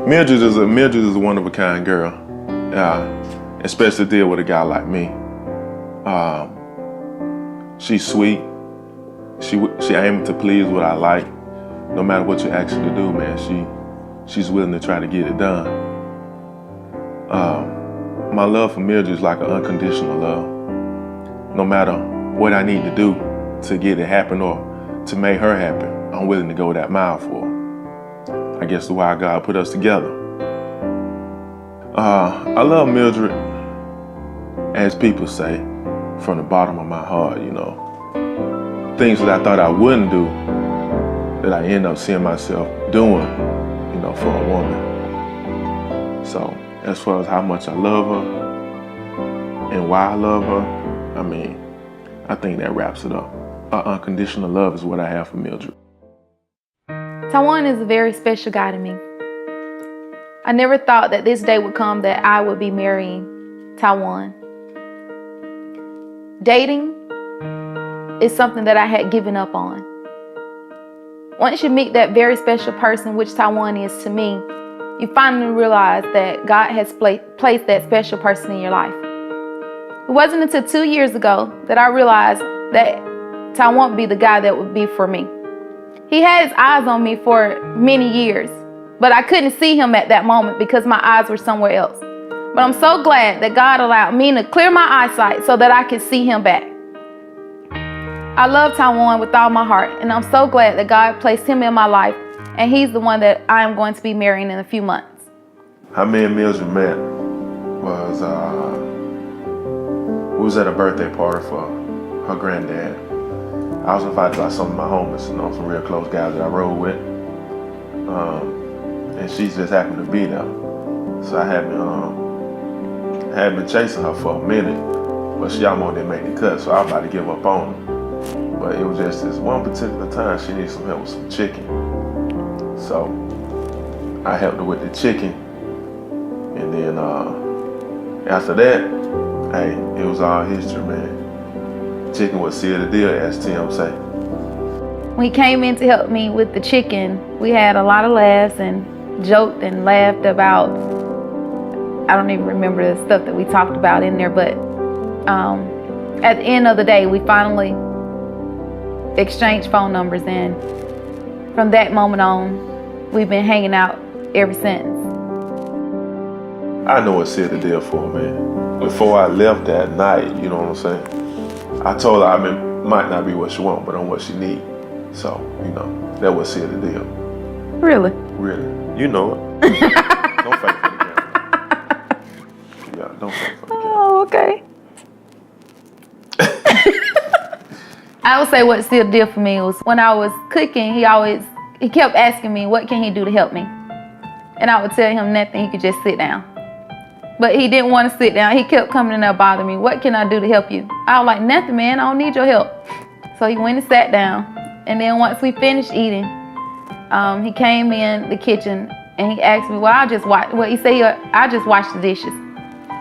Mildred is a one of a kind girl, especially deal with a guy like me. She's sweet. She aims to please what I like. No matter what you ask her to do, man, she's willing to try to get it done. My love for Mildred is like an unconditional love. No matter what I need to do to get it happen or to make her happy, I'm willing to go that mile for her. I guess the why God put us together. I love Mildred, as people say, from the bottom of my heart, you know. Things that I thought I wouldn't do, that I end up seeing myself doing, you know, for a woman. So, as far as how much I love her and why I love her, I mean, I think that wraps it up. Unconditional love is what I have for Mildred. Tywan is a very special guy to me. I never thought that this day would come that I would be marrying Tywan. Dating is something that I had given up on. Once you meet that very special person, which Tywan is to me, you finally realize that God has placed that special person in your life. It wasn't until 2 years ago that I realized that Tywan would be the guy that would be for me. He had his eyes on me for many years, but I couldn't see him at that moment because my eyes were somewhere else. But I'm so glad that God allowed me to clear my eyesight so that I could see him back. I love Tywan with all my heart, and I'm so glad that God placed him in my life, and he's the one that I am going to be marrying in a few months. How me and Mildred met was, we was at a birthday party for her granddad. I was invited by some of my homies, you know, some real close guys that I rode with. And she just happened to be there. So I had been chasing her for a minute, but she almost didn't make the cut, so I was about to give up on her. But it was just this one particular time she needed some help with some chicken. So I helped her with the chicken. And then after that, hey, it was all history, man. Chicken was sealed the deal, as Tim say. When he came in to help me with the chicken, we had a lot of laughs and joked and laughed about, I don't even remember the stuff that we talked about in there, but at the end of the day, we finally exchanged phone numbers, and from that moment on, we've been hanging out ever since. I know what sealed the deal for me. Before I left that night, you know what I'm saying? I told her, I mean, might not be what she want, but I'm what she need. So, you know, that was sealed the deal. Really? Really. You know it. Don't fake for the camera. Yeah, don't fake for the camera. Oh, okay. I would say what sealed the deal for me was when I was cooking, he kept asking me, what can he do to help me? And I would tell him nothing, he could just sit down. But he didn't want to sit down. He kept coming in there bothering me. What can I do to help you? I was like, nothing, man, I don't need your help. So he went and sat down. And then once we finished eating, he came in the kitchen and he asked me, I just washed the dishes.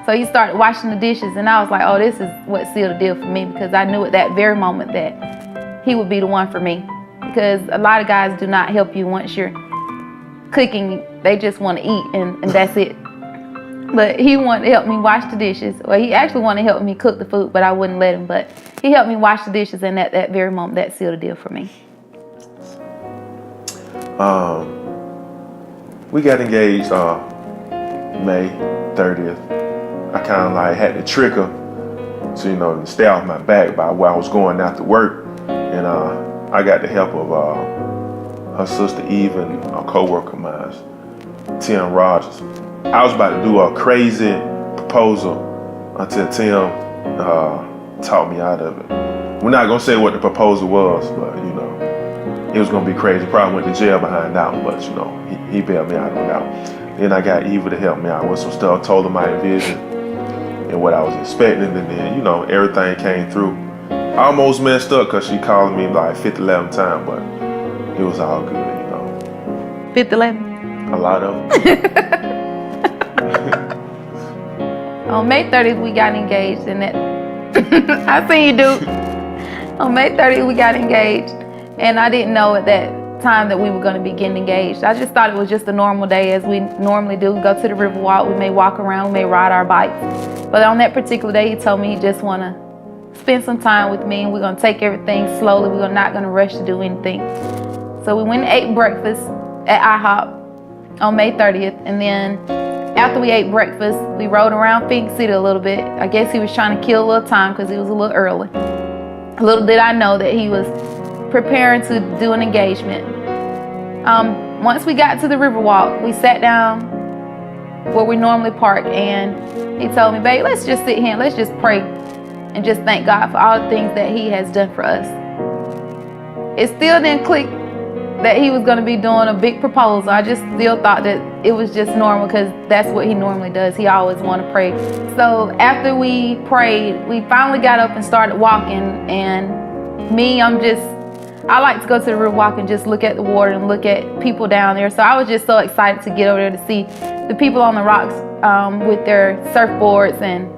So he started washing the dishes, and I was like, oh, this is what sealed the deal for me, because I knew at that very moment that he would be the one for me. Because a lot of guys do not help you once you're cooking. They just want to eat, and that's it. But he wanted to help me wash the dishes. Well, he actually wanted to help me cook the food, but I wouldn't let him. But he helped me wash the dishes, and at that very moment, that sealed the deal for me. We got engaged May 30th. I kind of like had to trick her to, you know, stay off my back by while I was going out to work. And I got the help of her sister Eve and a co-worker of mine, Tim Rogers. I was about to do a crazy proposal until Tim talked me out of it. We're not gonna say what the proposal was, but you know, it was gonna be crazy. Probably went to jail behind that one, but you know, he bailed me out of that. Then I got Eva to help me out with some stuff, told her my vision and what I was expecting, and then, you know, everything came through. I almost messed up because she called me like 50-11 times, but it was all good, you know. 50-11? A lot of them. On May 30th, we got engaged, and that I seen you do. On May 30th, we got engaged, and I didn't know at that time that we were going to be getting engaged. I just thought it was just a normal day as we normally do. Go to the river walk, we may walk around, we may ride our bikes. But on that particular day, he told me he just want to spend some time with me and we're going to take everything slowly. We're not going to rush to do anything. So we went and ate breakfast at IHOP on May 30th. And then after we ate breakfast, we rode around Phoenix City a little bit. I guess he was trying to kill a little time because it was a little early. Little did I know that he was preparing to do an engagement. Once we got to the Riverwalk, we sat down where we normally park, and he told me, babe, let's just sit here and let's just pray and just thank God for all the things that he has done for us. It still didn't click that he was going to be doing a big proposal. I just still thought that it was just normal because that's what he normally does. He always want to pray. So after we prayed, we finally got up and started walking, and me, I like to go to the river walk and just look at the water and look at people down there. So I was just so excited to get over there to see the people on the rocks with their surfboards and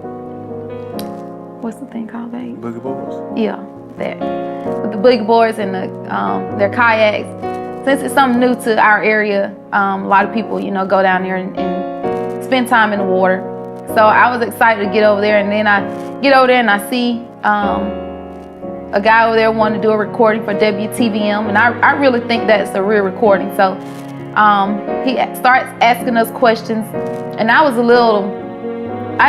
what's the thing called, babe? Boogie boards? Yeah, that. With the boogie boards and their kayaks. Since it's something new to our area, a lot of people, go down there and spend time in the water. So I was excited to get over there, and then I get over there and I see a guy over there wanted to do a recording for WTVM, and I really think that's a real recording. So he starts asking us questions, and I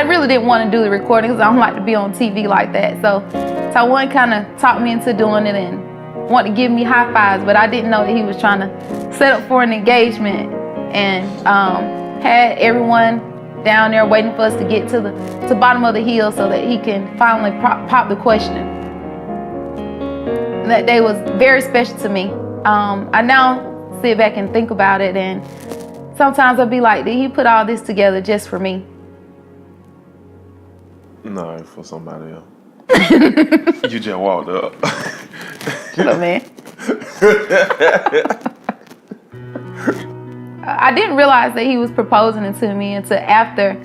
really didn't want to do the recording because I don't like to be on TV like that. So Tywan kind of talked me into doing it and wanted to give me high fives, but I didn't know that he was trying to set up for an engagement and had everyone down there waiting for us to get to the bottom of the hill so that he can finally pop the question. And that day was very special to me. I now sit back and think about it, and sometimes I'll be like, did he put all this together just for me? No, for somebody else. You just walked up. Shut up, man. I didn't realize that he was proposing it to me until after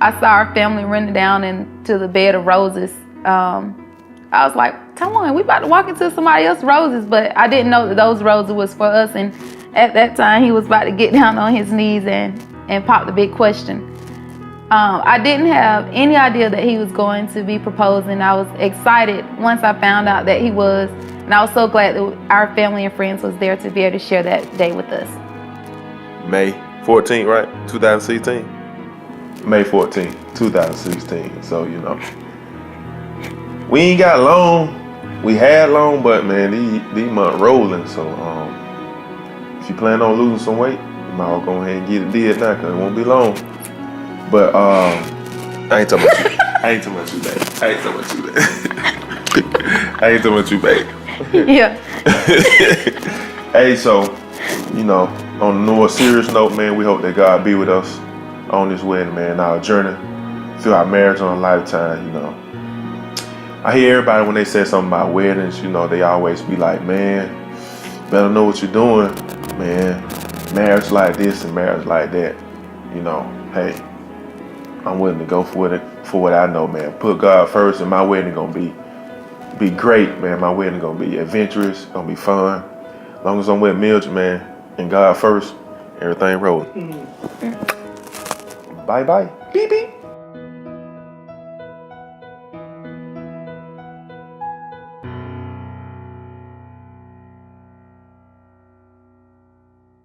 I saw our family running down into the bed of roses. I was like, Tywan, we about to walk into somebody else's roses, but I didn't know that those roses was for us. And at that time, he was about to get down on his knees and pop the big question. I didn't have any idea that he was going to be proposing. I was excited once I found out that he was, and I was so glad that our family and friends was there to be able to share that day with us. May 14th, right? 2016? May 14th, 2016. So, we ain't got long. We had long, but man, these months rolling. So, if you plan on losing some weight, you might well go ahead and get it did now, because it won't be long. But I ain't talking about you. I ain't talking about you, babe. I ain't talking about you, babe. I ain't talking about you, babe. Yeah. Hey, so, on a more serious note, man, we hope that God be with us on this wedding, man. Our journey through our marriage on a lifetime, I hear everybody when they say something about weddings, they always be like, man, better know what you're doing, man. Marriage like this and marriage like that. Hey, I'm willing to go for what I know, man. Put God first, and my wedding gonna be great, man. My wedding gonna be adventurous, gonna be fun. As long as I'm with Mildred, man, and God first, everything rolling. Bye bye. Beep beep.